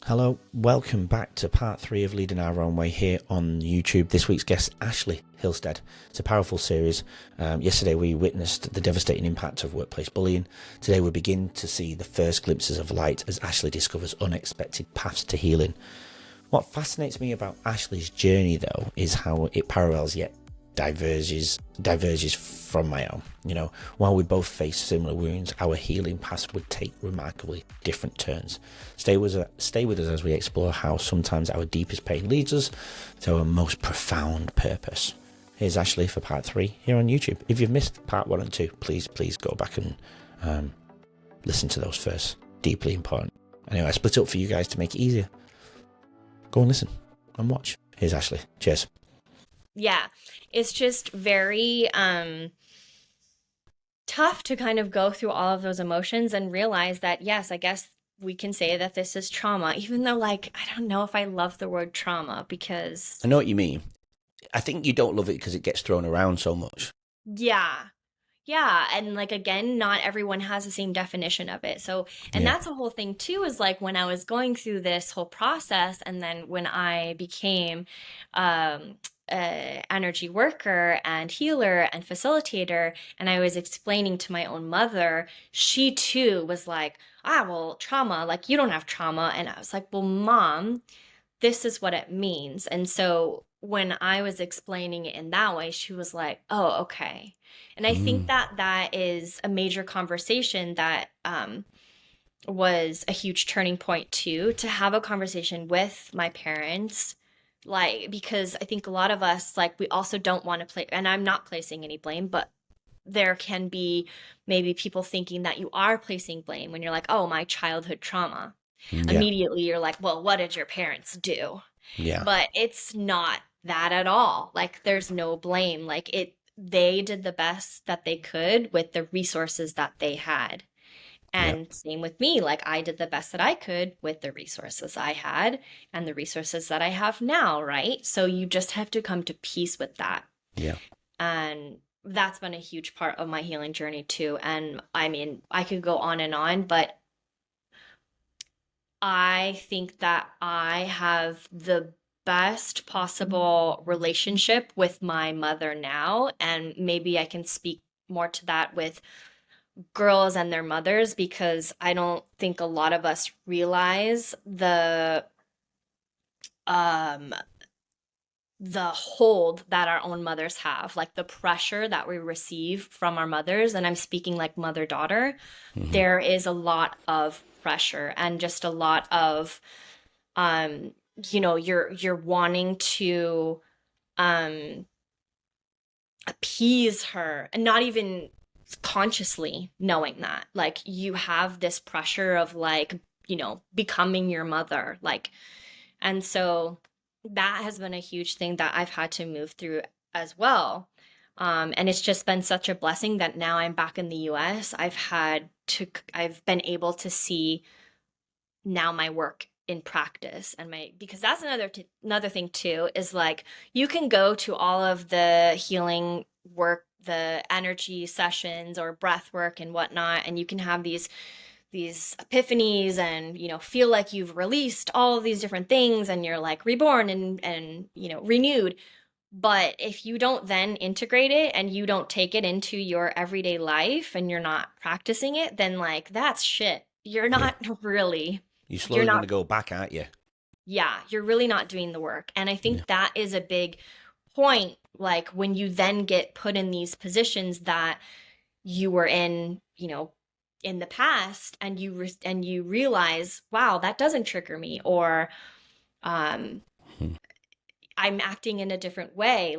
Hello, welcome back to part 3 of Leading Our Own Way here on YouTube. This week's guest, Ashley Hillstead. It's a powerful series. Yesterday we witnessed the devastating impact of workplace bullying. Today we begin to see the first glimpses of light as Ashley discovers unexpected paths to healing. What fascinates me about Ashley's journey, though, is how it parallels yet diverges from my own. While we both face similar wounds, our healing paths would take remarkably different turns. Stay with us as we explore how sometimes our deepest pain leads us to our most profound purpose. Here's Ashley for part 3 here on YouTube. If you've missed part 1 and 2, please go back and listen to those first. Deeply important. Anyway, I split up for you guys to make it easier. Go and listen and watch. Here's Ashley. Cheers. Yeah, it's just very tough to kind of go through all of those emotions and realize that, yes, I guess we can say that this is trauma, even though, I don't know if I love the word trauma because, I know what you mean. I think you don't love it because it gets thrown around so much. yeah. Yeah, and again, not everyone has the same definition of it. So, and that's a whole thing too, is when I was going through this whole process, and then when I became energy worker and healer and facilitator, and I was explaining to my own mother, she too was like, well, trauma, you don't have trauma. And I was like, well, Mom, this is what it means. And so when I was explaining it in that way, she was like, oh, okay. And I think that is a major conversation that was a huge turning point too, to have a conversation with my parents, because I think a lot of us, we also don't want to play, and I'm not placing any blame, but there can be maybe people thinking that you are placing blame when you're like, oh, my childhood trauma. Yeah. Immediately you're like, well, what did your parents do? Yeah. But it's not that at all. There's no blame. They did the best that they could with the resources that they had. And same with me. I did the best that I could with the resources I had and the resources that I have now, right? So you just have to come to peace with that. Yeah. And that's been a huge part of my healing journey too. And I mean, I could go on, but I think that I have the best possible relationship with my mother now. And maybe I can speak more to that with girls and their mothers, because I don't think a lot of us realize the hold that our own mothers have, the pressure that we receive from our mothers. And I'm speaking mother-daughter. There is a lot of pressure and just a lot of you're wanting to appease her, and not even consciously knowing that you have this pressure of becoming your mother, and so that has been a huge thing that I've had to move through as well. And it's just been such a blessing that now I'm back in the US. I've been able to see now my work in practice, and because that's another thing too, is you can go to all of the healing work, the energy sessions or breath work and whatnot, and you can have these epiphanies and feel like you've released all of these different things and you're reborn and renewed. But if you don't then integrate it and you don't take it into your everyday life and you're not practicing it, then that's shit. You're not really. You're slowly going to go back, aren't you? Yeah, you're really not doing the work. And I think that is a big point, when you then get put in these positions that you were in, in the past, and you realize, wow, that doesn't trigger me, or I'm acting in a different way,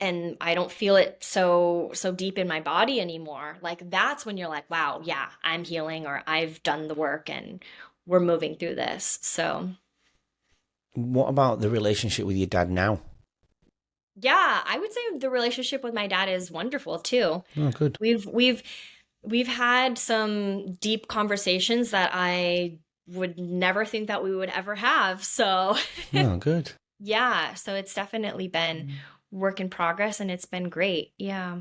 and I don't feel it so deep in my body anymore. That's when you're like, wow, yeah, I'm healing, or I've done the work and we're moving through this. So what about the relationship with your dad now? Yeah, I would say the relationship with my dad is wonderful too. Oh, good. We've had some deep conversations that I would never think that we would ever have. So Oh, good. yeah, so it's definitely been work in progress, and it's been great. Yeah.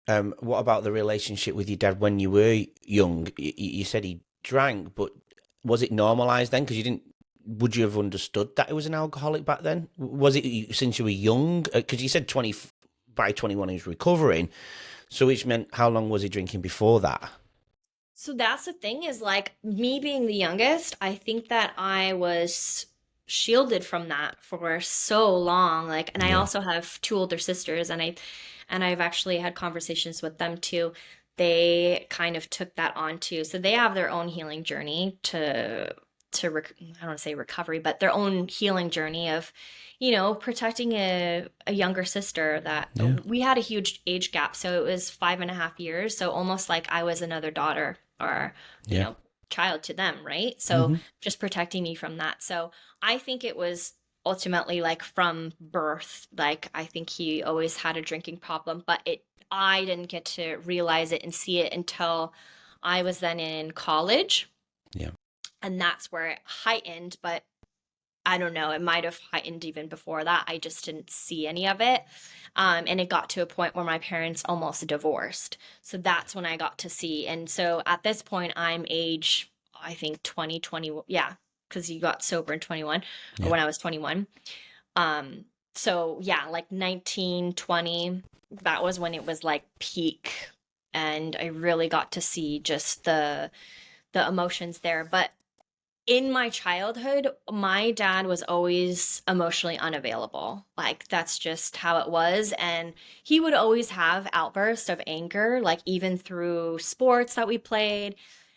What about the relationship with your dad when you were young? You said he drank, but was it normalized then? Because you would you have understood that it was an alcoholic back then? Was it since you were young? Because you said 20, by 21 he was recovering. So which meant, how long was he drinking before that? So that's the thing, is like me being the youngest, I think that I was shielded from that for so long. Like, and I Yeah. also have two older sisters, and I've actually had conversations with them too. They kind of took that on too. So they have their own healing journey I don't want to say recovery, but their own healing journey of, protecting a younger sister. That Yeah. we had a huge age gap. So it was 5.5 years. So almost like I was another daughter or, you Yeah. know, child to them, right? So Hmm. just protecting me from that. So I think it was ultimately like from birth. Like I think he always had a drinking problem, but I didn't get to realize it and see it until I was then in college, Yeah. and that's where it heightened. But I don't know, it might have heightened even before that. I just didn't see any of it. And it got to a point where my parents almost divorced. So that's when I got to see. And so at this point, I'm age, I think 2020. Yeah, because you got sober in 21, or Yeah. when I was 21. Um, so yeah, like 19, 20, that was when it was like peak. And I really got to see just the emotions there. But in my childhood, my dad was always emotionally unavailable. Like that's just how it was. And he would always have outbursts of anger, like even through sports that we played.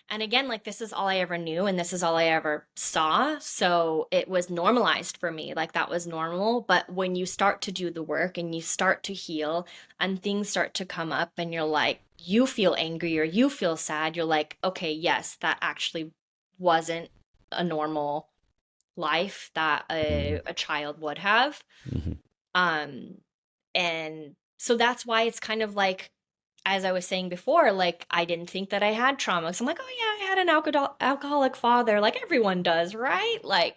And again, like this is all I ever knew and this is all I ever saw. So it was normalized for me. Like that was normal. But when you start to do the work and you start to heal and things start to come up and you're like, you feel angry or you feel sad, you're like, okay, yes, that actually wasn't a normal life that Hmm. a child would have. Hmm. Um, and so that's why it's kind of like, as I was saying before, like I didn't think that I had trauma. So I'm like, oh yeah, I had an alcoholic father, like everyone does, right? Like,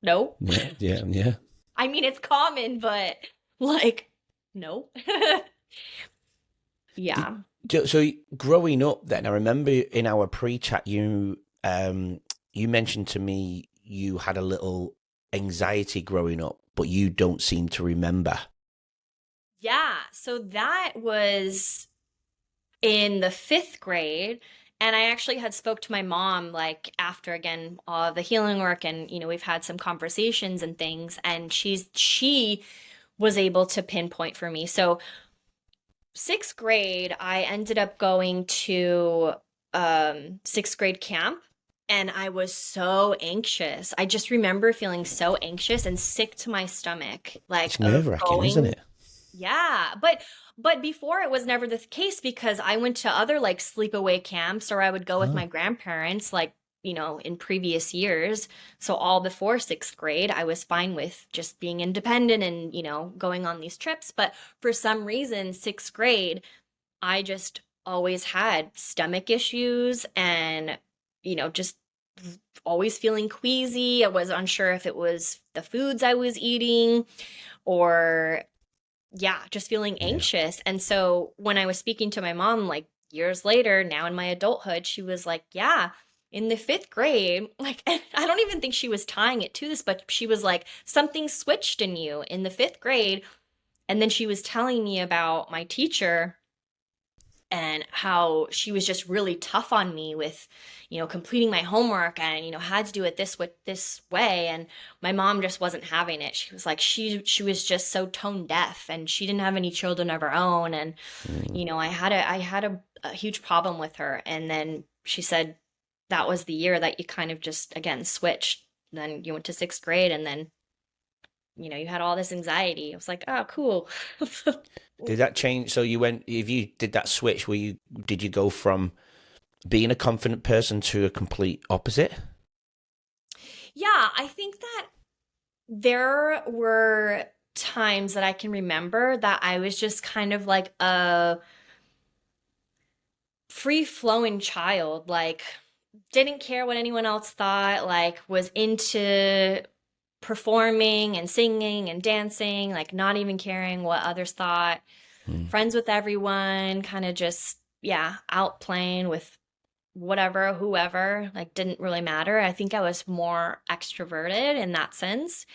no. Yeah. Yeah. Yeah. I mean, it's common, but like, no. Did, Yeah. so growing up, then I remember in our pre-chat, you mentioned to me you had a little anxiety growing up, but you don't seem to remember. Yeah. So that was in the fifth grade. And I actually had spoke to my mom like after again all the healing work, and we've had some conversations and things, and she was able to pinpoint for me. So sixth grade, I ended up going to sixth grade camp, and I was so anxious. I just remember feeling so anxious and sick to my stomach, like It's of nerve-wracking, isn't going. it? Yeah, but before it was never the case because I went to other like sleepaway camps, or I would go with Oh. my grandparents like, in previous years. So all before sixth grade, I was fine with just being independent and, going on these trips. But for some reason, sixth grade, I just always had stomach issues and, just always feeling queasy. I was unsure if it was the foods I was eating or yeah, just feeling Yeah. anxious. And so when I was speaking to my mom, like years later, now in my adulthood, she was like, yeah, in the fifth grade, like, and I don't even think she was tying it to this, but she was like, something switched in you in the fifth grade. And then she was telling me about my teacher and how she was just really tough on me with completing my homework and had to do it this way, and my mom just wasn't having it. She was like she was just so tone deaf, and she didn't have any children of her own, and Mm. I had a huge problem with her. And then she said that was the year that you kind of just again switched. Then you went to sixth grade, and then you had all this anxiety. I was like, oh cool. Did that change? So you went, if you did that switch, did you go from being a confident person to a complete opposite? Yeah, I think that there were times that I can remember that I was just kind of like a free flowing child, like didn't care what anyone else thought, like was into performing and singing and dancing, like not even caring what others thought, Mm. friends with everyone, kind of just, yeah, out playing with whatever, whoever, like didn't really matter. I think I was more extroverted in that sense.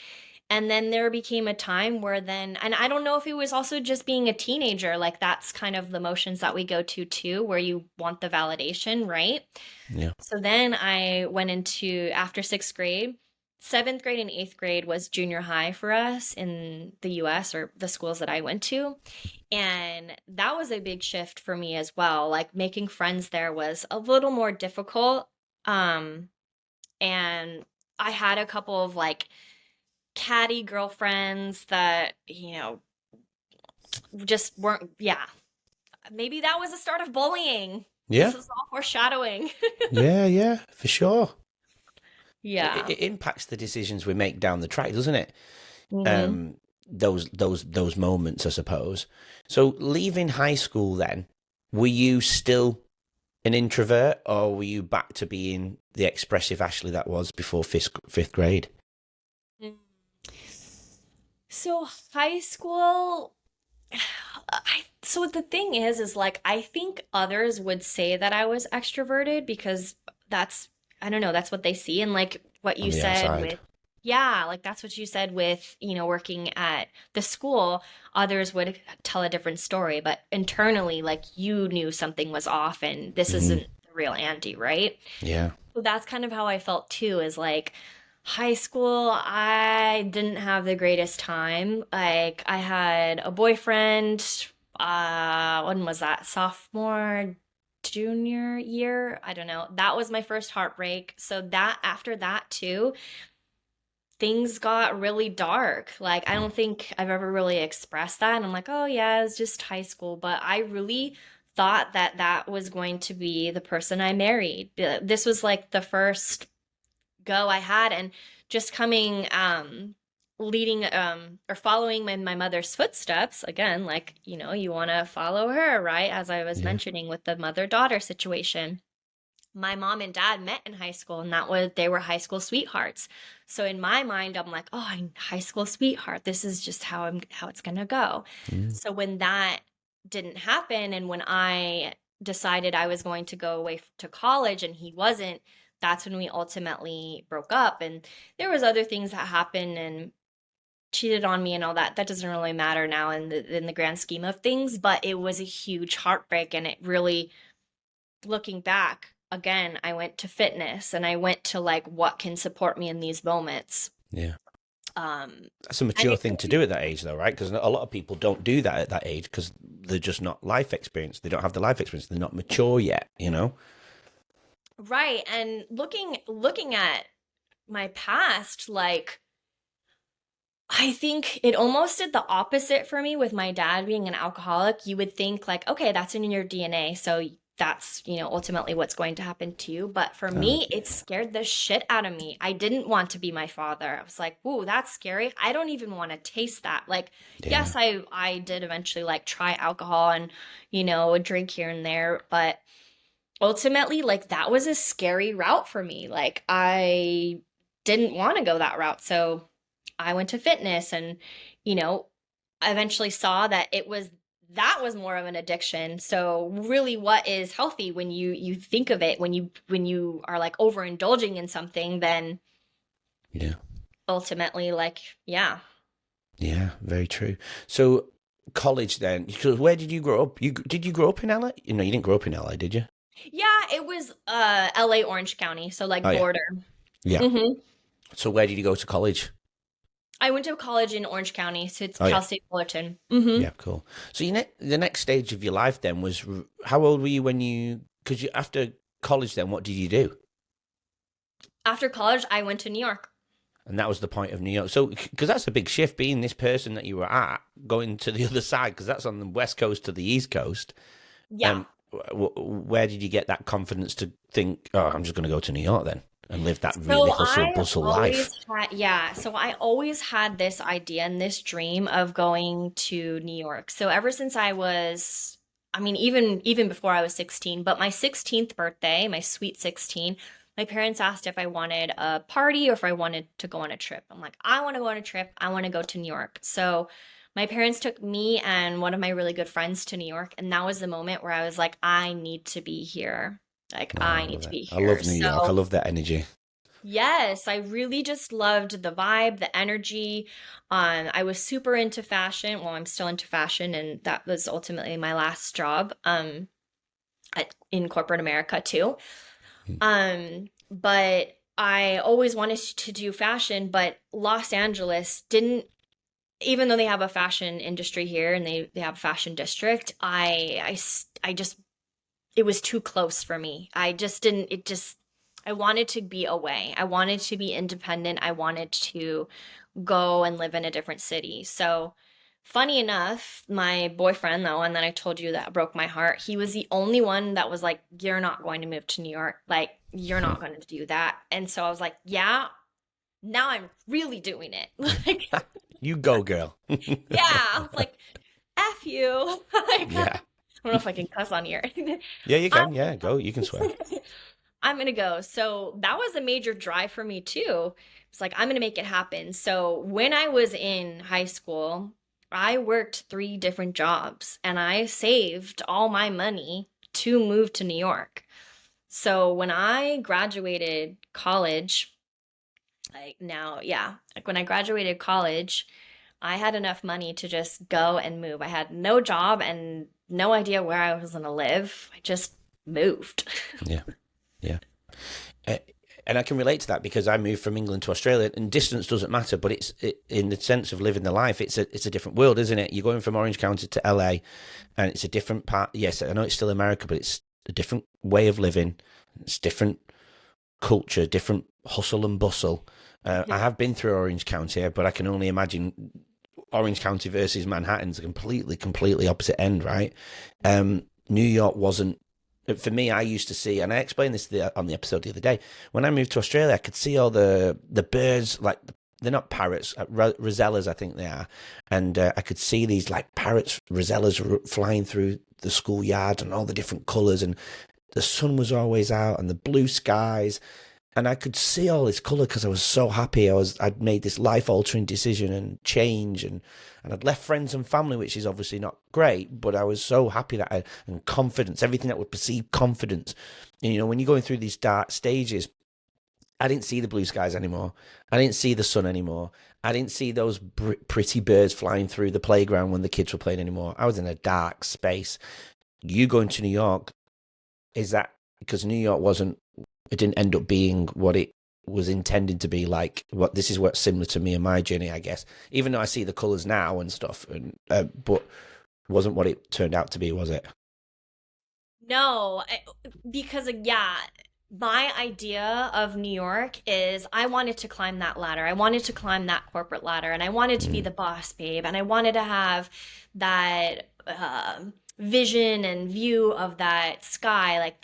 And then there became a time where then, and I don't know if it was also just being a teenager, like that's kind of the motions that we go to too, where you want the validation, right? Yeah. So then I went into after sixth grade. Seventh grade and eighth grade was junior high for us in the US or the schools that I went to. And that was a big shift for me as well. Like making friends there was a little more difficult. Um, and I had a couple of like catty girlfriends that, just weren't, yeah. Maybe that was the start of bullying. Yeah. This is all foreshadowing. Yeah. Yeah. For sure. Yeah. It impacts the decisions we make down the track, doesn't it? Hmm. Those moments, I suppose. So leaving high school, then, were you still an introvert, or were you back to being the expressive Ashley that was before fifth grade? So high school, so the thing is like I think others would say that I was extroverted because that's I don't know, that's what they see and like what On you the said outside? with yeah, like that's what you said with, working at the school, others would tell a different story, but internally like you knew something was off and this Mm, isn't the real Andy, right? yeah. So that's kind of how I felt too, is like high school, I didn't have the greatest time. Like I had a boyfriend, when was that? Sophomore, junior year? I don't know. That was my first heartbreak. So that after that too, things got really dark. Like I Mm, don't think I've ever really expressed that. And I'm like, oh yeah, it's just high school. But I really thought that that was going to be the person I married. This was like the first go I had and just coming leading or following my mother's footsteps again like you want to follow her right as I was yeah. mentioning with the mother-daughter situation. My mom and dad met in high school and that was they were high school sweethearts. So in my mind I'm like, oh, I'm high school sweetheart, this is just how it's going to go. Mm, So when that didn't happen and when I decided I was going to go away to college and he wasn't, that's when we ultimately broke up. And there was other things that happened and cheated on me and all that. That doesn't really matter now in the grand scheme of things, but it was a huge heartbreak and it really, looking back, again, I went to fitness and I went to like what can support me in these moments. yeah. Um That's a and mature it thing to do at that age, though, right? Because a lot of people don't do that at that age because they're just not life experienced. They don't have the life experience. They're not mature yet, you know? right. And looking at my past, like I think it almost did the opposite for me with my dad being an alcoholic. You would think like, okay, that's in your DNA, so that's, ultimately what's going to happen to you. But for Uh, me, it scared the shit out of me. I didn't want to be my father. I was like, "Ooh, that's scary. I don't even want to taste that." Like, yeah. yes, I did eventually like try alcohol and, a drink here and there, but ultimately like that was a scary route for me. Like I didn't want to go that route. So I went to fitness and, you know, I eventually saw that that was more of an addiction. So really what is healthy when you think of it, when you are like overindulging in something, then Yeah. ultimately like, yeah. Yeah. Very true. So, college then, because where did you grow up? Did you grow up in LA? You didn't grow up in LA, did you? Yeah, it was LA Orange County, so Oh, like yeah. border. Yeah. Hmm. So, where did you go to college? I went to college in Orange County, so it's Oh, yeah. Cal State Fullerton. Hmm. Yeah, cool. So the next stage of your life then was how old were you when because after college then what did you do? After college, I went to New York. And that was the point of New York. So because that's a big shift being this person that you were at going to the other side because that's on the west coast to the east coast. Yeah. Where did you get that confidence to think, oh, I'm just going to go to New York then and live that really So hustle I bustle always life? had, yeah, so I always had this idea and this dream of going to New York. So ever since I was, I mean, even before I was 16, but my 16th birthday, my sweet 16, my parents asked if I wanted a party or if I wanted to go on a trip. I'm like, I want to go on a trip. I want to go to New York. So my parents took me and one of my really good friends to New York, and that was the moment where I was like, I need to be here. Like, No, I I need love to it. be I love here. New York. I So, love that energy. yes, I really just loved the vibe, the energy. I was super into fashion. Well, I'm still into fashion, and that was ultimately my last job in corporate America too. But I always wanted to do fashion, but Los Angeles didn't, even though they have a fashion industry here and they have a fashion district, I just, it was too close for me. I just didn't, it just, I wanted to be away. I wanted to be independent. I wanted to go and live in a different city. So, funny enough, my boyfriend, the one that I told you that broke my heart, he was the only one that was like, "You're not going to move to New York. Like, you're not going to do that." And so I was like, "Yeah, now I'm really doing it." Like, You go, girl. yeah, I was like, "F you." Like, I Yeah. don't know if I can cuss on here. Yeah, you I'm can. Yeah, go. You can swear. I'm gonna go. So that was a major drive for me too. It's like I'm gonna make it happen. So when I was in high school, I worked 3 different jobs and I saved all my money to move to New York. So when I graduated college, like now, yeah, like when I graduated college, I had enough money to just go and move. I had no job and no idea where I was gonna live. I just moved. Yeah. Yeah. Uh, and I can relate to that because I moved from England to Australia, and distance doesn't matter. But in the sense of living the life, it's a different world, isn't it? You're going from Orange County to LA, and it's a different part. Yes, I know it's still America, but it's a different way of living. It's different culture, different hustle and bustle. I have been through Orange County, but I can only imagine Orange County versus Manhattan's a completely opposite end, right? New York wasn't for me. I used to see, and I explained this on the episode the other day. When I moved to Australia, I could see all the birds, like they're not parrots, rosellas, I think they are, and I could see these like parrots, rosellas flying through the schoolyard and all the different colours, and the sun was always out and the blue skies, and I could see all this color because I was so happy. I'd made this life altering decision and change, and I'd left friends and family, which is obviously not great, but I was so happy and confidence, everything that would perceive confidence. And, when you're going through these dark stages, I didn't see the blue skies anymore. I didn't see the sun anymore. I didn't see those pretty birds flying through the playground when the kids were playing anymore. I was in a dark space. You going to New York, is that because New York it didn't end up being what it was intended to be like? This is what's similar to me and my journey, I guess. Even though I see the colors now and stuff, and but wasn't what it turned out to be, was it? No, because yeah, my idea of New York is I wanted to climb that ladder. I wanted to climb that corporate ladder, and I wanted to be Mm, the boss babe, and I wanted to have that vision and view of that sky, like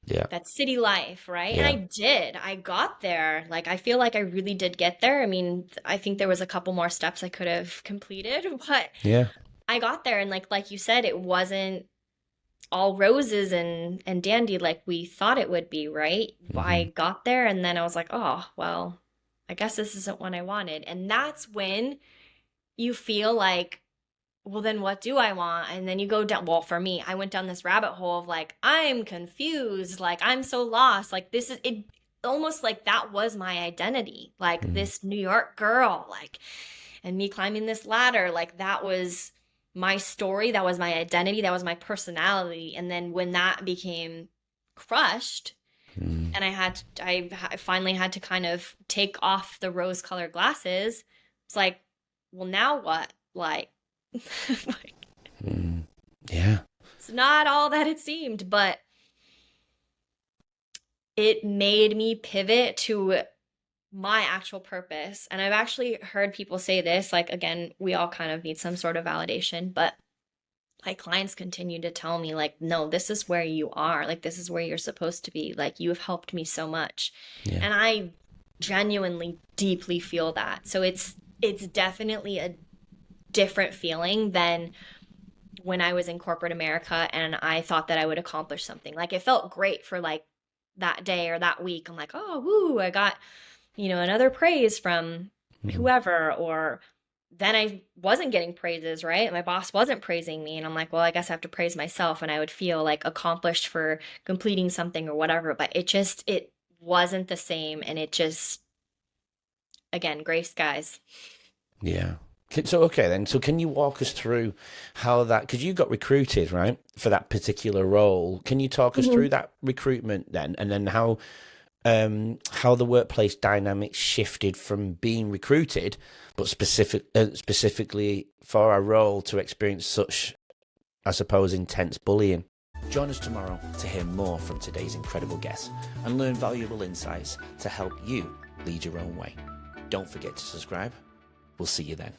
yeah, that city life, right? And I yeah, did. I got there. Like I feel like I really did get there. I mean, I think there was a couple more steps I could have completed, but yeah. I got there, and like you said, it wasn't all roses and dandy like we thought it would be, right? I Hmm. got there and then I was like, "Oh, well, I guess this isn't what I wanted." And that's when you feel like, well, then what do I want? And then you go down, well, for me, I went down this rabbit hole of like, I'm confused, like I'm so lost. Like this is it almost like that was my identity. Like Mm, this New York girl, like and me climbing this ladder, like that was my story, that was my identity, that was my personality. And then when that became crushed mm. and I finally had to kind of take off the rose colored glasses, it's like, well, now what? Like, like, Mm. Yeah. it's not all that it seemed, but it made me pivot to my actual purpose. And I've actually heard people say this, like, again, we all kind of need some sort of validation, but my clients continue to tell me, like, no, this is where you are. Like, this is where you're supposed to be. Like, you have helped me so much. Yeah. And I genuinely deeply feel that. So it's definitely a different feeling than when I was in corporate America and I thought that I would accomplish something. Like it felt great for like that day or that week. I'm like, oh, woo, I got, another praise from Mm. whoever, or then I wasn't getting praises, right? My boss wasn't praising me. And I'm like, well, I guess I have to praise myself. And I would feel like accomplished for completing something or whatever. But it wasn't the same. And it just, again, gray skies. Yeah. So, okay, then. So, can you walk us through how that, because you got recruited, right, for that particular role? Can you talk us through that recruitment then? And then how the workplace dynamics shifted from being recruited, but specifically for a role to experience such, I suppose, intense bullying? Join us tomorrow to hear more from today's incredible guests and learn valuable insights to help you lead your own way. Don't forget to subscribe. We'll see you then.